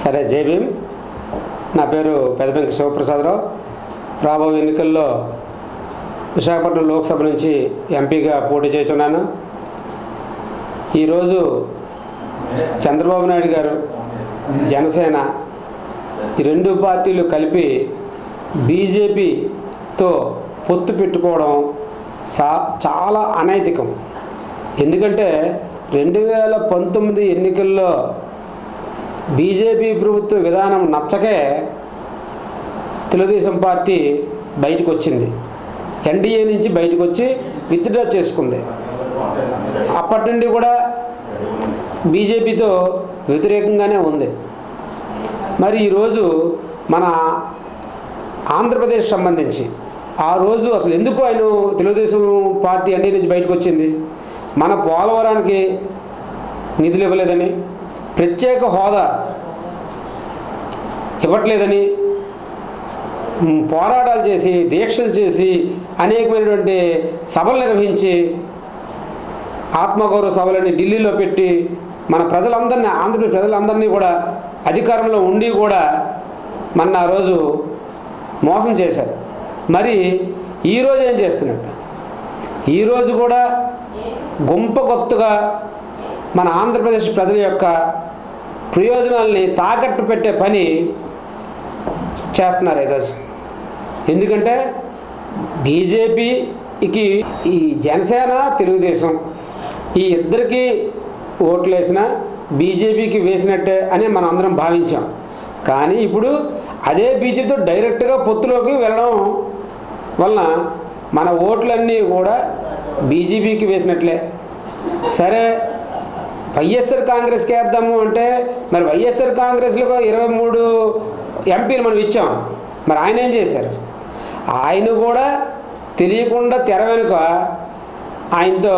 సరే, జై భీమ్. నా పేరు పెదబెంకి శివప్రసాదరావు. రాబోయే ఎన్నికల్లో విశాఖపట్నం లోక్సభ నుంచి ఎంపీగా పోటీ చేస్తున్నాను. ఈరోజు చంద్రబాబు నాయుడు గారు, జనసేన ఈ రెండు పార్టీలు కలిపి బీజేపీతో పొత్తు పెట్టుకోవడం చాలా అనైతికం. ఎందుకంటే 2019 ఎన్నికల్లో బీజేపీ ప్రభుత్వ విధానం నచ్చకే తెలుగుదేశం పార్టీ బయటకు వచ్చింది. ఎన్డీఏ నుంచి బయటకు వచ్చి విత్డ్రా చేసుకుంది. అప్పటి నుండి కూడా బీజేపీతో వ్యతిరేకంగానే ఉంది. మరి ఈరోజు మన ఆంధ్రప్రదేశ్ సంబంధించి ఆ రోజు అసలు ఎందుకు ఆయన తెలుగుదేశం పార్టీ ఎన్డీఏ నుంచి బయటకు వచ్చింది? మన పోలవరానికి నిధులు ఇవ్వలేదని, ప్రత్యేక హోదా ఇవ్వట్లేదని పోరాటాలు చేసి, దీక్షలు చేసి, అనేకమైనటువంటి సభలు నిర్వహించి, ఆత్మగౌరవ సభలని ఢిల్లీలో పెట్టి మన ప్రజలందరినీ, ఆంధ్రప్రదేశ్ ప్రజలందరినీ కూడా అధికారంలో ఉండి కూడా మన ఆ రోజు మోసం చేశారు. మరి ఈరోజు ఏం చేస్తున్నట్టు? ఈరోజు కూడా గుంపగొత్తుగా మన ఆంధ్రప్రదేశ్ ప్రజల యొక్క ప్రయోజనాల్ని తాకట్టు పెట్టే పని చేస్తున్నారు ఈరోజు. ఎందుకంటే బీజేపీకి ఈ జనసేన, తెలుగుదేశం ఈ ఇద్దరికి ఓట్లు వేసినా బీజేపీకి వేసినట్టే అని మనం అందరం భావించాం. కానీ ఇప్పుడు అదే బీజేపీతో డైరెక్ట్గా పొత్తులోకి వెళ్ళడం వలన మన ఓట్లన్నీ కూడా బీజేపీకి వేసినట్లే. సరే, వైఎస్ఆర్ కాంగ్రెస్కి వేద్దాము అంటే మరి వైఎస్ఆర్ కాంగ్రెస్లో 23 ఎంపీలు మనం ఇచ్చాం. మరి ఆయన ఏం చేశారు? ఆయన కూడా తెలియకుండా తెర వెనుక ఆయనతో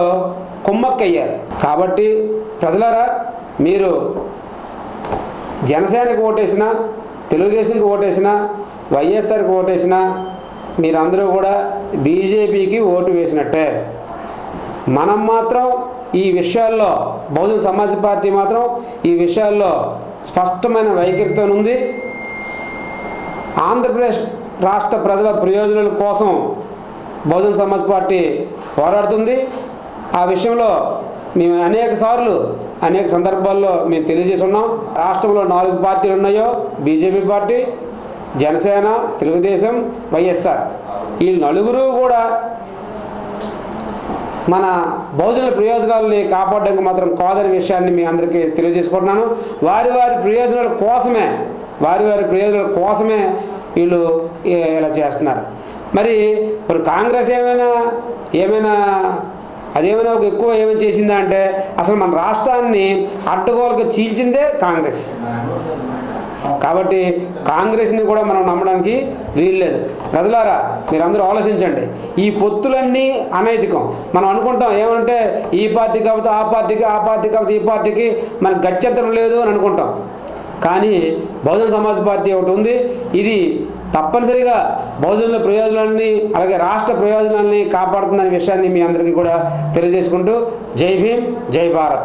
కుమ్మక్కయ్యారు. కాబట్టి ప్రజలారా, మీరు జనసేనకు ఓటేసినా, తెలుగుదేశంకి ఓటేసినా, వైఎస్ఆర్కి ఓటేసినా మీరందరూ కూడా బీజేపీకి ఓటు వేసినట్టే. మనం మాత్రం ఈ విషయాల్లో, బహుజన సమాజ్ పార్టీ మాత్రం ఈ విషయాల్లో స్పష్టమైన వైఖరితో ఉంది. ఆంధ్రప్రదేశ్ రాష్ట్ర ప్రజల ప్రయోజనాల కోసం బహుజన సమాజ్ పార్టీ పోరాడుతుంది. ఆ విషయంలో మేము అనేక సందర్భాల్లో మేము తెలియజేసి ఉన్నాం. రాష్ట్రంలో 4 పార్టీలు ఉన్నాయో, బీజేపీ పార్టీ, జనసేన, తెలుగుదేశం, వైఎస్ఆర్. ఈ నలుగురు కూడా మన బహుజన ప్రయోజనాలని కాపాడడానికి మాత్రం కాదనే విషయాన్ని మీ అందరికీ తెలియజేసుకుంటున్నాను. వారి ప్రయోజనాల కోసమే వీళ్ళు ఇలా చేస్తున్నారు. మరి కాంగ్రెస్ ఏమైనా అదేమైనా ఎక్కువ ఏమైనా చేసిందా అంటే అసలు మన రాష్ట్రాన్ని అడ్డగోలుగా చీల్చిందే కాంగ్రెస్. కాబట్టి కాంగ్రెస్ని కూడా మనం నమ్మడానికి వీల్లేదు. ప్రజలారా, మీరందరూ ఆలోచించండి. ఈ పొత్తులన్నీ అనైతికం. మనం అనుకుంటాం ఏమంటే ఈ పార్టీ కాకపోతే ఆ పార్టీకి, ఆ పార్టీ కాకపోతే ఈ పార్టీకి మనకు గత్యంతరం లేదు అని అనుకుంటాం. కానీ బహుజన సమాజ్ పార్టీ ఒకటి ఉంది. ఇది తప్పనిసరిగా బహుజనుల ప్రయోజనాలని, అలాగే రాష్ట్ర ప్రయోజనాలని కాపాడుతుందనే విషయాన్ని మీ అందరికీ కూడా తెలియజేసుకుంటూ జై భీమ్, జై భారత్.